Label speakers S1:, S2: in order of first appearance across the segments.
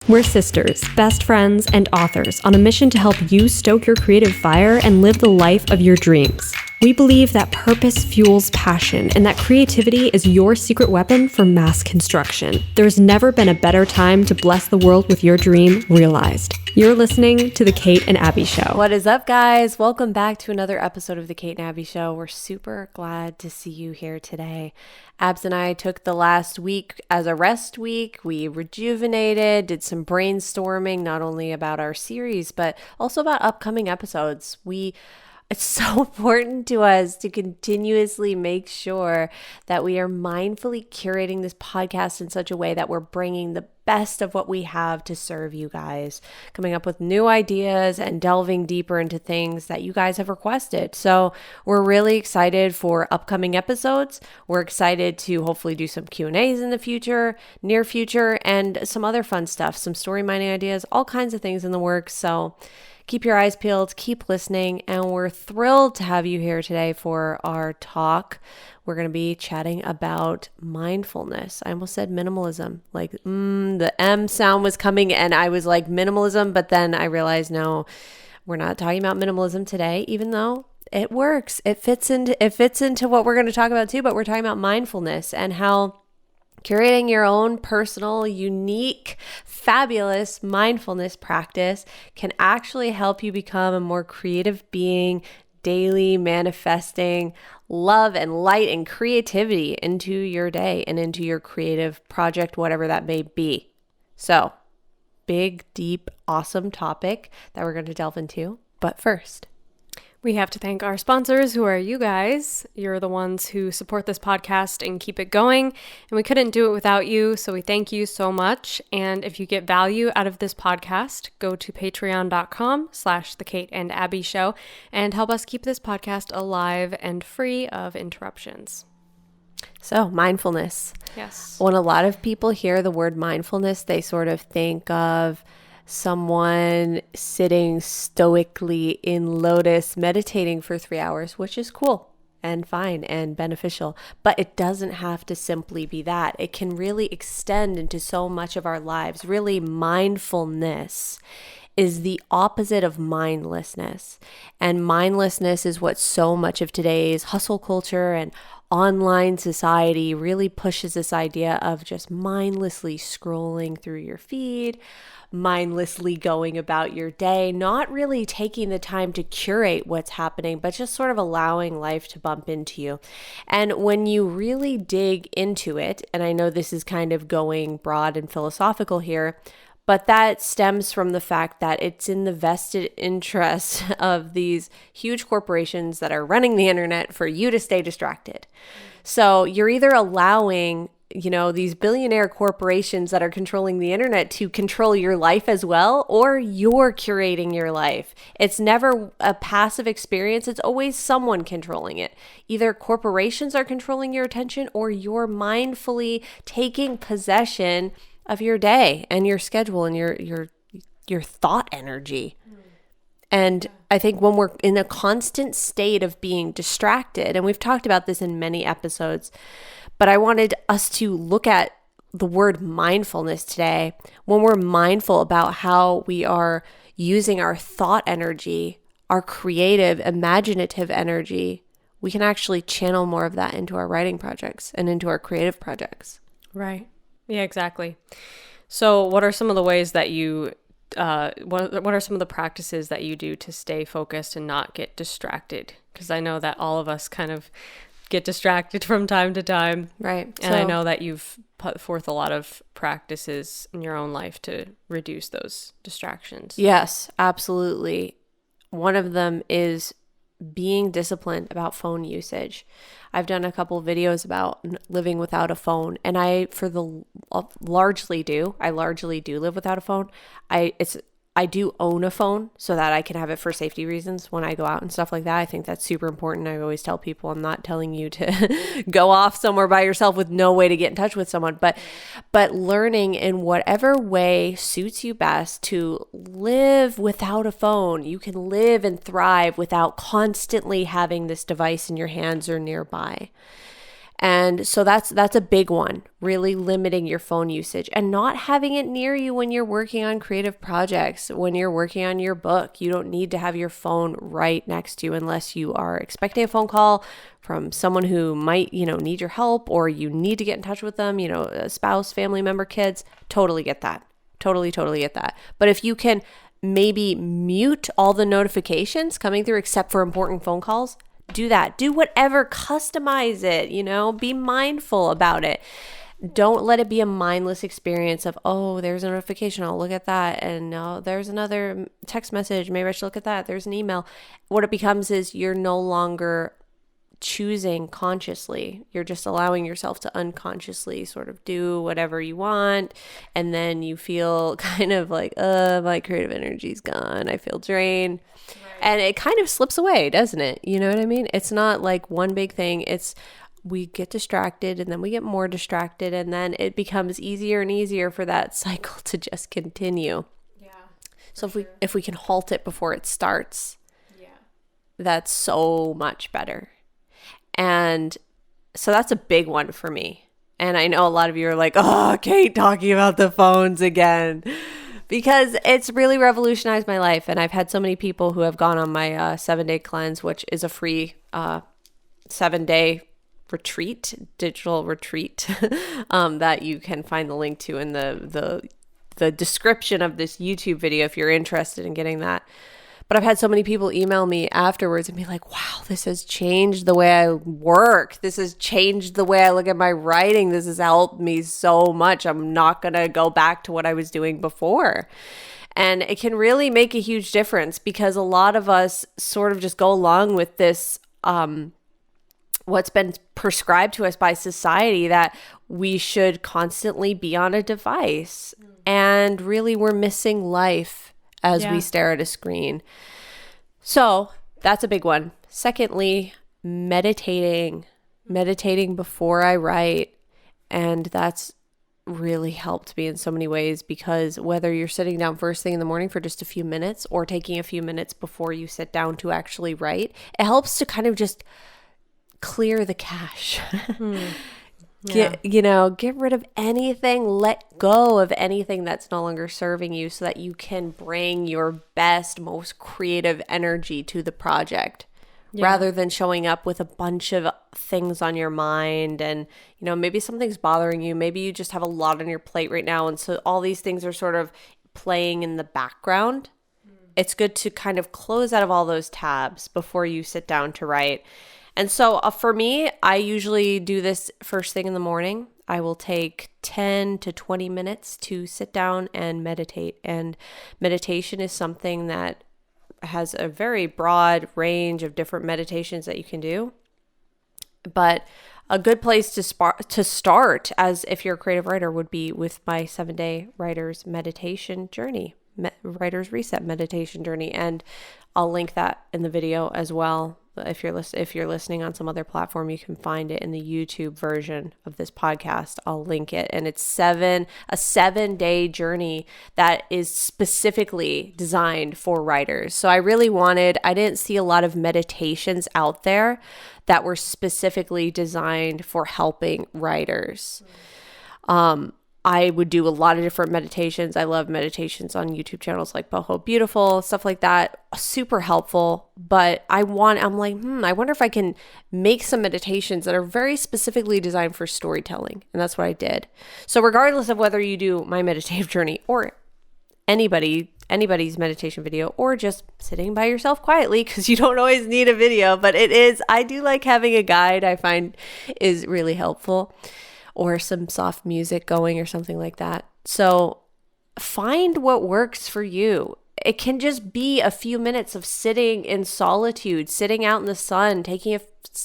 S1: We're sisters, best friends, and authors on a mission to help you stoke your creative fire and live the life of your dreams. We believe that purpose fuels passion and that creativity is your secret weapon for mass construction. There's never been a better time to bless the world with your dream realized. You're listening to The Kate and Abbie Show.
S2: What is up, guys? Welcome back to another episode of The Kate and Abbie Show. We're super glad to see you here today. Abbs and I took the last week as a rest week. We rejuvenated, did some brainstorming, not only about our series, but also about upcoming episodes. It's so important to us to continuously make sure that we are mindfully curating this podcast in such a way that we're bringing the best of what we have to serve you guys, coming up with new ideas and delving deeper into things that you guys have requested. So we're really excited for upcoming episodes. We're excited to hopefully do some Q&As in the future, near future, and some other fun stuff, some story mining ideas, all kinds of things in the works. So keep your eyes peeled, keep listening, and we're thrilled to have you here today for our talk. We're going to be chatting about mindfulness. I almost said minimalism, like the M sound was coming and I was like minimalism, but then I realized no, we're not talking about minimalism today, even though it works. It fits into what we're going to talk about too, but we're talking about mindfulness and how curating your own personal, unique, fabulous mindfulness practice can actually help you become a more creative being, daily manifesting love and light and creativity into your day and into your creative project, whatever that may be. So, big, deep, awesome topic that we're going to delve into. But first,
S1: we have to thank our sponsors, who are you guys. You're the ones who support this podcast and keep it going, and we couldn't do it without you, so we thank you so much. And if you get value out of this podcast, go to patreon.com/The Kate and Abbie Show and help us keep this podcast alive and free of interruptions.
S2: So, mindfulness.
S1: Yes.
S2: When a lot of people hear the word mindfulness, they sort of think of someone sitting stoically in lotus meditating for 3 hours, which is cool and fine and beneficial, but it doesn't have to simply be that. It can really extend into so much of our lives. Really, mindfulness is the opposite of mindlessness, and mindlessness is what so much of today's hustle culture and online society really pushes, this idea of just mindlessly scrolling through your feed, mindlessly going about your day, not really taking the time to curate what's happening, but just sort of allowing life to bump into you. And when you really dig into it, and I know this is kind of going broad and philosophical here, but that stems from the fact that it's in the vested interest of these huge corporations that are running the internet for you to stay distracted. So you're either allowing, these billionaire corporations that are controlling the internet to control your life as well, or you're curating your life. It's never a passive experience. It's always someone controlling it. Either corporations are controlling your attention, or you're mindfully taking possession of your day and your schedule and your thought energy. And I think when we're in a constant state of being distracted, and we've talked about this in many episodes, but I wanted us to look at the word mindfulness today. When we're mindful about how we are using our thought energy, our creative, imaginative energy, we can actually channel more of that into our writing projects and into our creative projects.
S1: Right. Yeah, exactly. So what are some of the ways that you, what are some of the practices that you do to stay focused and not get distracted? Because I know that all of us kind of get distracted from time to time.
S2: Right.
S1: And I know that you've put forth a lot of practices in your own life to reduce those distractions.
S2: Yes, absolutely. One of them is being disciplined about phone usage. I've done a couple videos about living without a phone, and I largely do live without a phone. I do own a phone so that I can have it for safety reasons when I go out and stuff like that. I think that's super important. I always tell people I'm not telling you to go off somewhere by yourself with no way to get in touch with someone, but learning in whatever way suits you best to live without a phone. You can live and thrive without constantly having this device in your hands or nearby. And so that's a big one, really limiting your phone usage and not having it near you when you're working on creative projects, when you're working on your book. You don't need to have your phone right next to you unless you are expecting a phone call from someone who might, need your help, or you need to get in touch with them, a spouse, family member, kids. Totally get that. Totally get that. But if you can maybe mute all the notifications coming through except for important phone calls, do that. Do whatever, customize it, be mindful about it. Don't let it be a mindless experience of, oh, there's a notification, I'll look at that. And no, there's another text message, maybe I should look at that. There's an email. What it becomes is you're no longer choosing consciously. You're just allowing yourself to unconsciously sort of do whatever you want. And then you feel kind of like, my creative energy's gone. I feel drained. And it kind of slips away, doesn't it? You know what I mean? It's not like one big thing. It's we get distracted and then we get more distracted, and then it becomes easier and easier for that cycle to just continue.
S1: Yeah.
S2: So if we can halt it before it starts,
S1: yeah,
S2: that's so much better. And so that's a big one for me. And I know a lot of you are like, oh, Kate talking about the phones again. Because it's really revolutionized my life. And I've had so many people who have gone on my 7-day cleanse, which is a free 7-day retreat, digital retreat, that you can find the link to in the description of this YouTube video if you're interested in getting that. But I've had so many people email me afterwards and be like, wow, this has changed the way I work. This has changed the way I look at my writing. This has helped me so much. I'm not going to go back to what I was doing before. And it can really make a huge difference because a lot of us sort of just go along with this, what's been prescribed to us by society, that we should constantly be on a device. And really we're missing life as we stare at a screen. So that's a big one. Secondly, meditating before I write. And that's really helped me in so many ways, because whether you're sitting down first thing in the morning for just a few minutes or taking a few minutes before you sit down to actually write, it helps to kind of just clear the cache. Get rid of anything, let go of anything that's no longer serving you, so that you can bring your best, most creative energy to the project, rather than showing up with a bunch of things on your mind. And, maybe something's bothering you. Maybe you just have a lot on your plate right now. And so all these things are sort of playing in the background. It's good to kind of close out of all those tabs before you sit down to write. And so for me, I usually do this first thing in the morning. I will take 10 to 20 minutes to sit down and meditate. And meditation is something that has a very broad range of different meditations that you can do. But a good place to start, as if you're a creative writer, would be with my 7-day writer's meditation journey, writer's reset meditation journey. And I'll link that in the video as well. If you're listening on some other platform, you can find it in the YouTube version of this podcast. I'll link it. And it's a 7-day journey that is specifically designed for writers. So I didn't see a lot of meditations out there that were specifically designed for helping writers. I would do a lot of different meditations. I love meditations on YouTube channels like Boho Beautiful, stuff like that. Super helpful. But I wonder if I can make some meditations that are very specifically designed for storytelling. And that's what I did. So regardless of whether you do my meditative journey or anybody's meditation video, or just sitting by yourself quietly, because you don't always need a video, but I do like having a guide. I find is really helpful. Or some soft music going or something like that. So find what works for you. It can just be a few minutes of sitting in solitude, sitting out in the sun, taking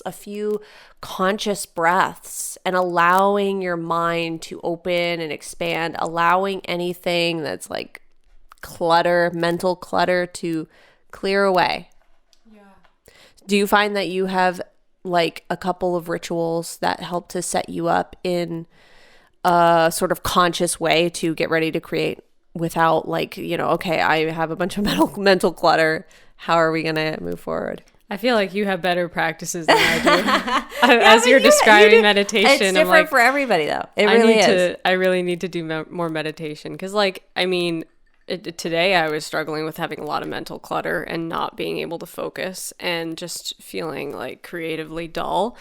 S2: a few conscious breaths and allowing your mind to open and expand, allowing anything that's like clutter, mental clutter, to clear away. Yeah. Do you find that you have like a couple of rituals that help to set you up in a sort of conscious way to get ready to create without okay, I have a bunch of mental clutter. How are we going to move forward?
S1: I feel like you have better practices than I do. As you're describing meditation,
S2: it's different
S1: I'm like,
S2: for everybody, though. It really is.
S1: I really need to do more meditation because, like, I mean, today I was struggling with having a lot of mental clutter and not being able to focus and just feeling like creatively dull.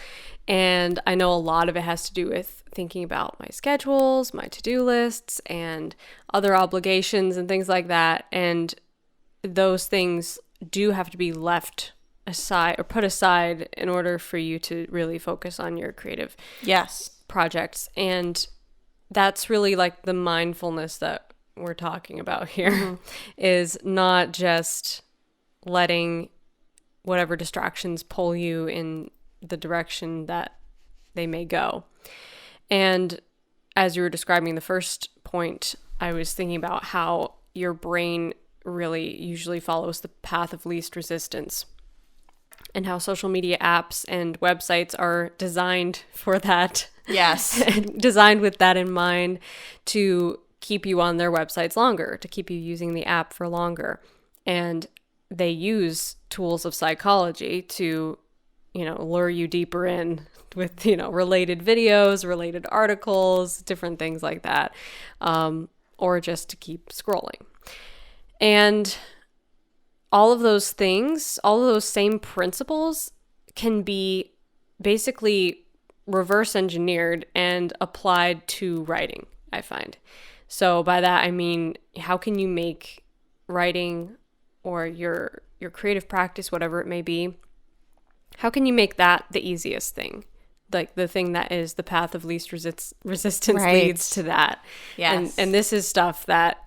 S1: And I know a lot of it has to do with thinking about my schedules, my to-do lists, and other obligations and things like that. And those things do have to be left aside or put aside in order for you to really focus on your creative projects. And that's really like the mindfulness that we're talking about here, is not just letting whatever distractions pull you in the direction that they may go. And as you were describing the first point, I was thinking about how your brain really usually follows the path of least resistance, and how social media apps and websites are designed for that.
S2: Yes.
S1: Designed with that in mind, to keep you on their websites longer, to keep you using the app for longer. And they use tools of psychology to, lure you deeper in with, related videos, related articles, different things like that, or just to keep scrolling. And all of those things, all of those same principles can be basically reverse engineered and applied to writing, I find. So by that, I mean, how can you make writing or your creative practice, whatever it may be, how can you make that the easiest thing? Like the thing that is the path of least resistance leads to that.
S2: Yes.
S1: And this is stuff that,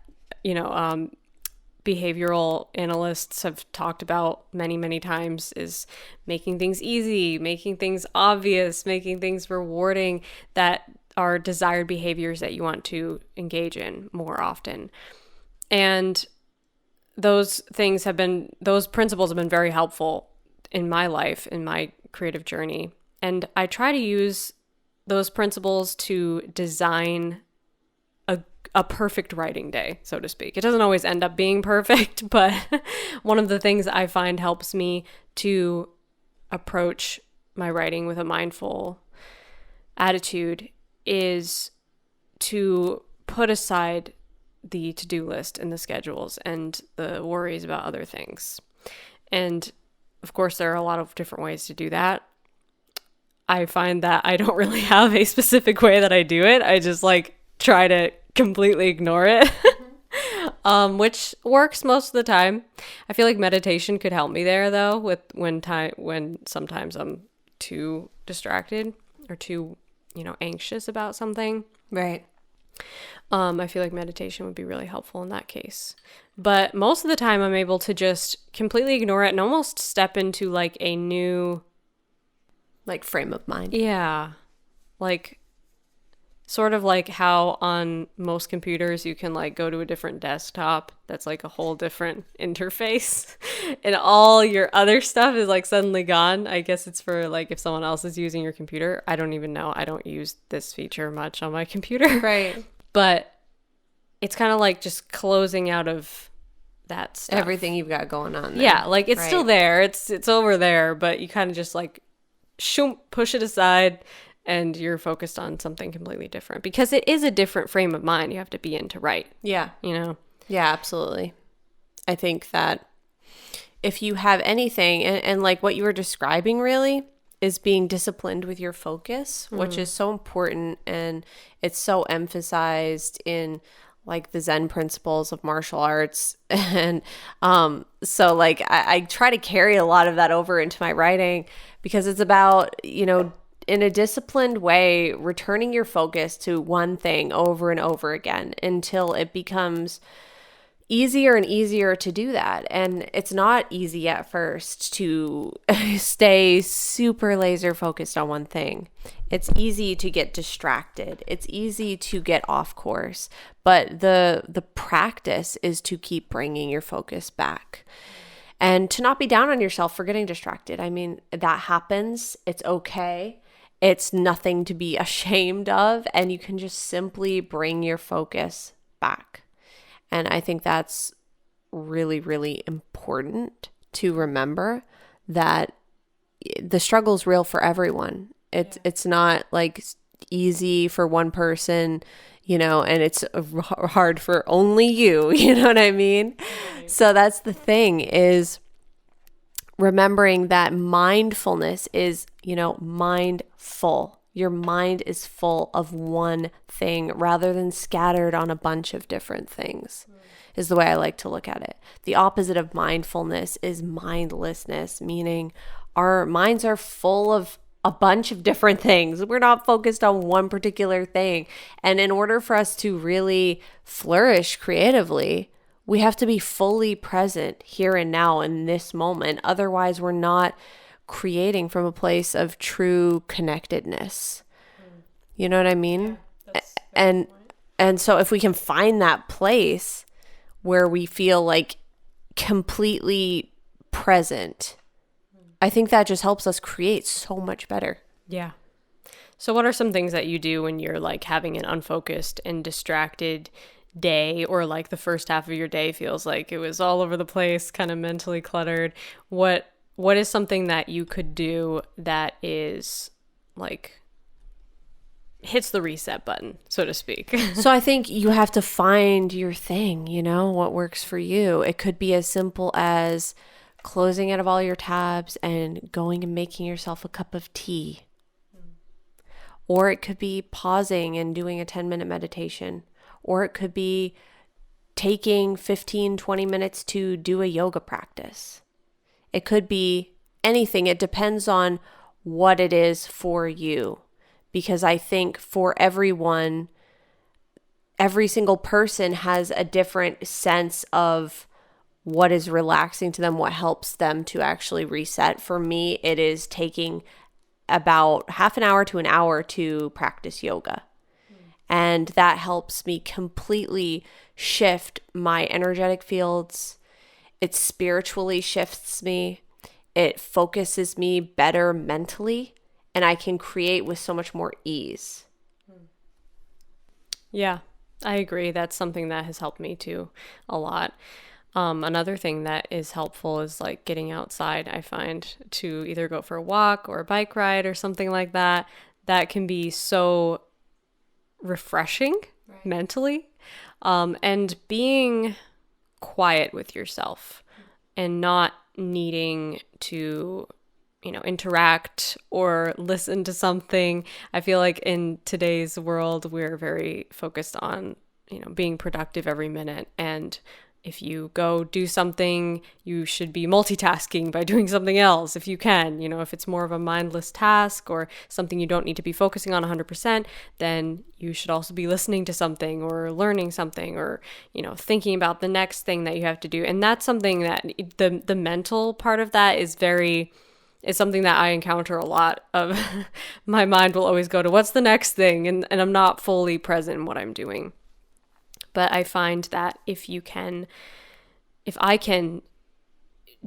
S1: behavioral analysts have talked about many, many times, is making things easy, making things obvious, making things rewarding, that are desired behaviors that you want to engage in more often. And those principles have been very helpful in my life, in my creative journey. And I try to use those principles to design a perfect writing day, so to speak. It doesn't always end up being perfect, but one of the things I find helps me to approach my writing with a mindful attitude is to put aside the to-do list and the schedules and the worries about other things. And of course, there are a lot of different ways to do that. I find that I don't really have a specific way that I do it. I just try to completely ignore it, which works most of the time. I feel like meditation could help me there, though, when sometimes I'm too distracted or too, anxious about something.
S2: Right.
S1: I feel like meditation would be really helpful in that case. But most of the time, I'm able to just completely ignore it and almost step into a new
S2: frame of mind.
S1: Yeah. Sort of like how on most computers you can go to a different desktop that's a whole different interface and all your other stuff is suddenly gone. I guess it's for if someone else is using your computer. I don't even know. I don't use this feature much on my computer.
S2: Right.
S1: But it's kind of just closing out of that stuff.
S2: Everything you've got going on there.
S1: Yeah, it's still there. It's over there, but you kind of just push it aside. And you're focused on something completely different, because it is a different frame of mind you have to be in to write.
S2: Yeah. Yeah, absolutely. I think that if you have anything, and what you were describing really is being disciplined with your focus, which is so important. And it's so emphasized in the Zen principles of martial arts. And so I try to carry a lot of that over into my writing, because it's about, in a disciplined way, returning your focus to one thing over and over again until it becomes easier and easier to do that. And it's not easy at first to stay super laser focused on one thing. It's easy to get distracted. It's easy to get off course. But the practice is to keep bringing your focus back. And to not be down on yourself for getting distracted. I mean, that happens. It's okay. It's nothing to be ashamed of, and you can just simply bring your focus back. And I think that's really, really important to remember, that the struggle's real for everyone. It's not like easy for one person, and it's hard for only you, you know what I mean? Right. So that's the thing, is remembering that mindfulness is, mindful. Your mind is full of one thing rather than scattered on a bunch of different things, is the way I like to look at it. The opposite of mindfulness is mindlessness, meaning our minds are full of a bunch of different things. We're not focused on one particular thing. And in order for us to really flourish creatively, we have to be fully present here and now in this moment. Otherwise, we're not creating from a place of true connectedness. You know what I mean? Yeah, and so if we can find that place where we feel like completely present, I think that just helps us create so much better.
S1: Yeah. So what are some things that you do when you're like having an unfocused and distracted day, or like the first half of your day feels like it was all over the place, kind of mentally cluttered? What is something that you could do that is like hits the reset button, so to speak?
S2: So I think you have to find your thing, what works for you. It could be as simple as closing out of all your tabs and going and making yourself a cup of tea. Or it could be pausing and doing a 10-minute meditation. Or it could be taking 15, 20 minutes to do a yoga practice. It could be anything. It depends on what it is for you. Because I think for everyone, every single person has a different sense of what is relaxing to them, what helps them to actually reset. For me, it is taking about half an hour to an hour to practice yoga. And that helps me completely shift my energetic fields. It spiritually shifts me. It focuses me better mentally. And I can create with so much more ease.
S1: Yeah, I agree. That's something that has helped me too a lot. Another thing that is helpful is like getting outside, I find, to either go for a walk or a bike ride or something like that. That can be so refreshing mentally. And being quiet with yourself and not needing to, interact or listen to something. I feel like in today's world, we're very focused on, being productive every minute. And if you go do something, you should be multitasking by doing something else if you can. If it's more of a mindless task or something you don't need to be focusing on 100%, then you should also be listening to something or learning something or, thinking about the next thing that you have to do. And that's something that the mental part of that is something that I encounter a lot of. My mind will always go to what's the next thing, and I'm not fully present in what I'm doing. But I find that if I can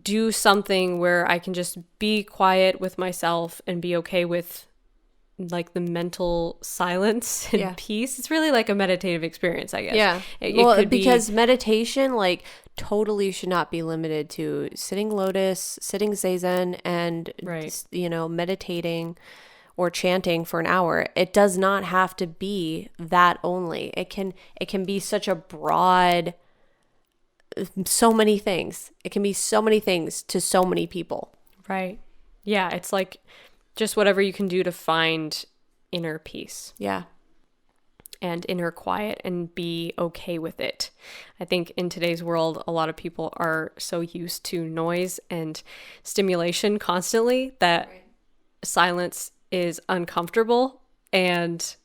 S1: do something where I can just be quiet with myself and be okay with like the mental silence and peace, it's really like a meditative experience, I guess.
S2: Yeah. It because meditation like totally should not be limited to sitting lotus, sitting zazen, and meditating or chanting for an hour. It does not have to be that only. It can be such a broad, so many things. It can be so many things to so many people.
S1: Right. Yeah. It's like just whatever you can do to find inner peace.
S2: Yeah.
S1: And inner quiet and be okay with it. I think in today's world, a lot of people are so used to noise and stimulation constantly that silence is uncomfortable and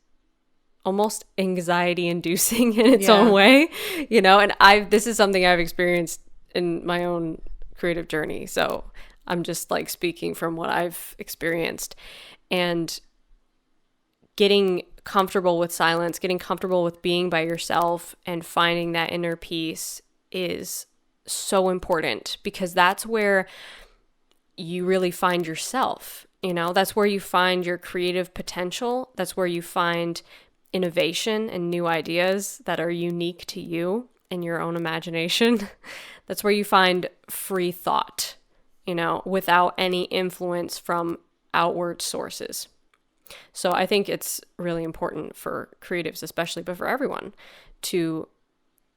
S1: almost anxiety inducing in its own way, and this is something I've experienced in my own creative journey. So I'm just like speaking from what I've experienced, and getting comfortable with silence, getting comfortable with being by yourself and finding that inner peace is so important, because that's where you really find yourself. That's where you find your creative potential. That's where you find innovation and new ideas that are unique to you and your own imagination. That's where you find free thought. without any influence from outward sources. So I think it's really important for creatives especially, but for everyone, to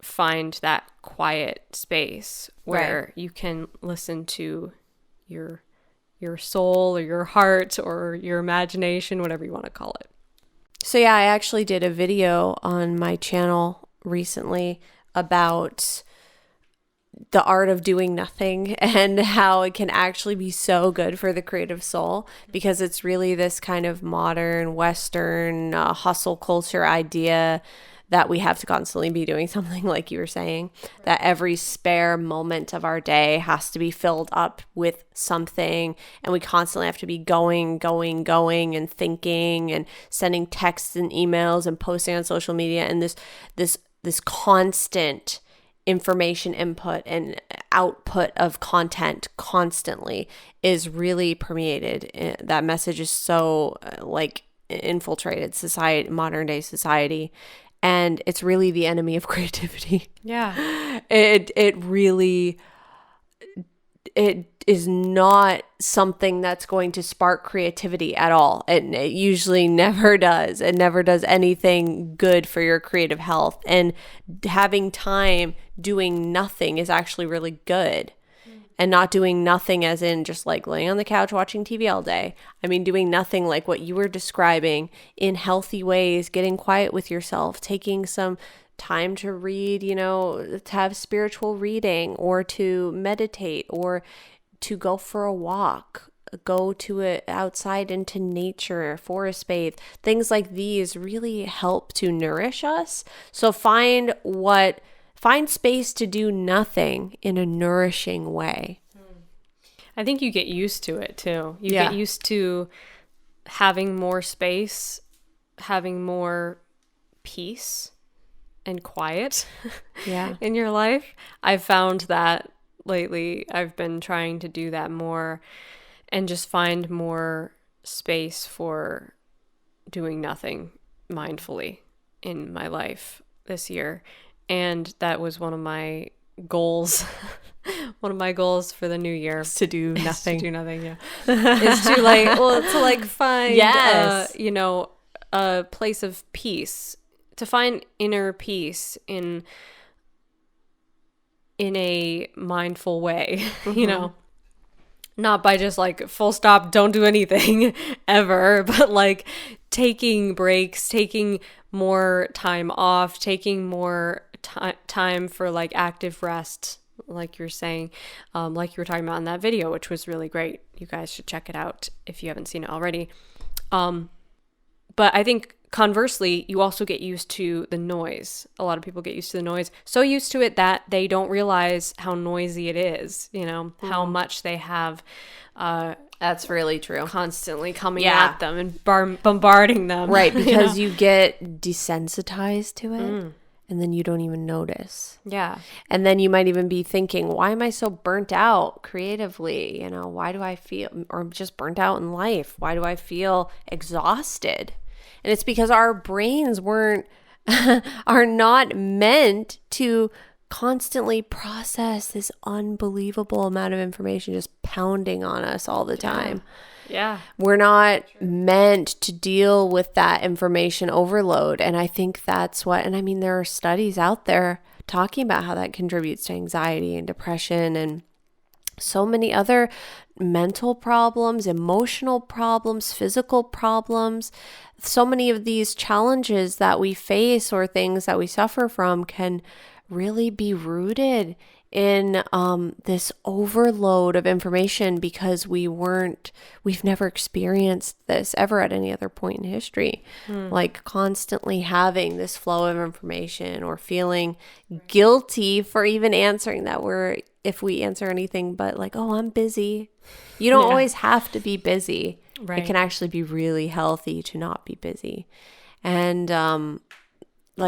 S1: find that quiet space where you can listen to your soul or your heart or your imagination, whatever you want to call it.
S2: So yeah, I actually did a video on my channel recently about the art of doing nothing and how it can actually be so good for the creative soul, because it's really this kind of modern Western hustle culture idea that we have to constantly be doing something, like you were saying, that every spare moment of our day has to be filled up with something, and we constantly have to be going, and thinking and sending texts and emails and posting on social media, and this constant information input and output of content constantly is really permeated. That message is so infiltrated society, modern day society, and it's really the enemy of creativity.
S1: Yeah.
S2: It really, it is not something that's going to spark creativity at all. It usually never does. It never does anything good for your creative health. And having time doing nothing is actually really good. And not doing nothing as in just like laying on the couch watching TV all day. I mean, doing nothing like what you were describing, in healthy ways, getting quiet with yourself, taking some time to read, to have spiritual reading, or to meditate, or to go for a walk, go to outside into nature, forest bathe. Things like these really help to nourish us. So find space to do nothing in a nourishing way.
S1: I think you get used to it too. You get used to having more space, having more peace and quiet in your life. I've found that lately. I've been trying to do that more and just find more space for doing nothing mindfully in my life this year. And that was one of my goals. One of my goals for the new year
S2: is to do nothing.
S1: To do nothing, yeah. Is to find a place of peace, to find inner peace in a mindful way, Not by just full stop, don't do anything ever, but taking breaks, taking more time off, taking more time for active rest, like you're saying, like you were talking about in that video, which was really great. You guys should check it out if you haven't seen it already. But I think conversely, you also get used to the noise. A lot of people get used to the noise, so used to it that they don't realize how noisy it is, how much they have
S2: that's really true,
S1: constantly coming at them and bombarding them.
S2: Right, because you get desensitized to it. And then you don't even notice.
S1: Yeah.
S2: And then you might even be thinking, why am I so burnt out creatively? Why do I feel, or just burnt out in life? Why do I feel exhausted? And it's because our brains are not meant to constantly process this unbelievable amount of information just pounding on us all the time.
S1: Yeah.
S2: We're not meant to deal with that information overload. And I think that's there are studies out there talking about how that contributes to anxiety and depression and so many other mental problems, emotional problems, physical problems. So many of these challenges that we face or things that we suffer from can really be rooted in this overload of information, because we've never experienced this ever at any other point in history. Constantly having this flow of information, or feeling guilty for even answering that, if we answer anything but oh, I'm busy. You don't always have to be busy. Right. It can actually be really healthy to not be busy. And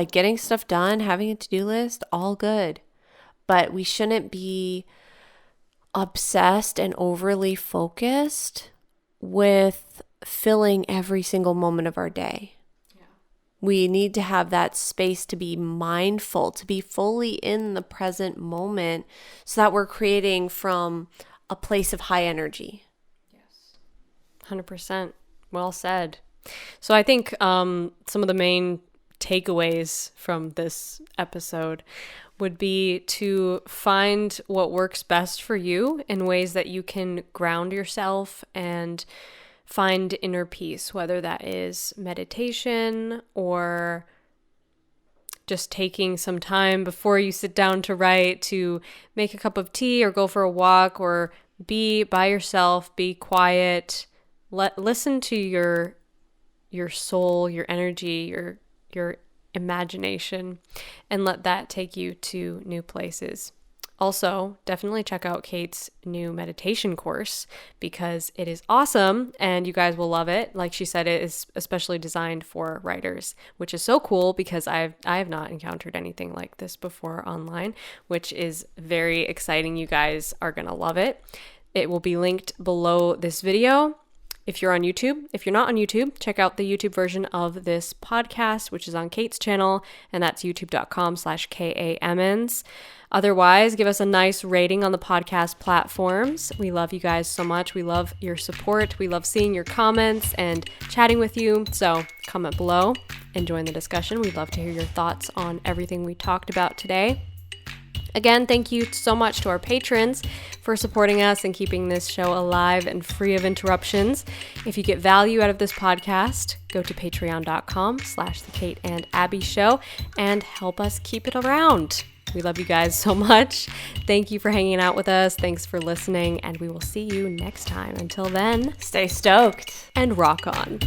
S2: getting stuff done, having a to-do list, all good. But we shouldn't be obsessed and overly focused with filling every single moment of our day. Yeah. We need to have that space to be mindful, to be fully in the present moment, so that we're creating from a place of high energy.
S1: 100%. Well said. So I think some of the main takeaways from this episode would be to find what works best for you in ways that you can ground yourself and find inner peace, whether that is meditation or just taking some time before you sit down to write to make a cup of tea or go for a walk or be by yourself, be quiet, listen to your soul, your energy, your imagination, and let that take you to new places. Also, definitely check out Kate's new meditation course because it is awesome and you guys will love it. Like she said, it is especially designed for writers, which is so cool because I have not encountered anything like this before online, which is very exciting. You guys are going to love it. It will be linked below this video. If you're on YouTube, if you're not on YouTube, check out the YouTube version of this podcast, which is on Kate's channel, and that's youtube.com/KAMNs. Otherwise, give us a nice rating on the podcast platforms. We love you guys so much. We love your support. We love seeing your comments and chatting with you. So comment below and join the discussion. We'd love to hear your thoughts on everything we talked about today. Again, thank you so much to our patrons for supporting us and keeping this show alive and free of interruptions. If you get value out of this podcast, go to patreon.com/The Kate and Abbie Show and help us keep it around. We love you guys so much. Thank you for hanging out with us. Thanks for listening, and we will see you next time. Until then,
S2: stay stoked
S1: and rock on.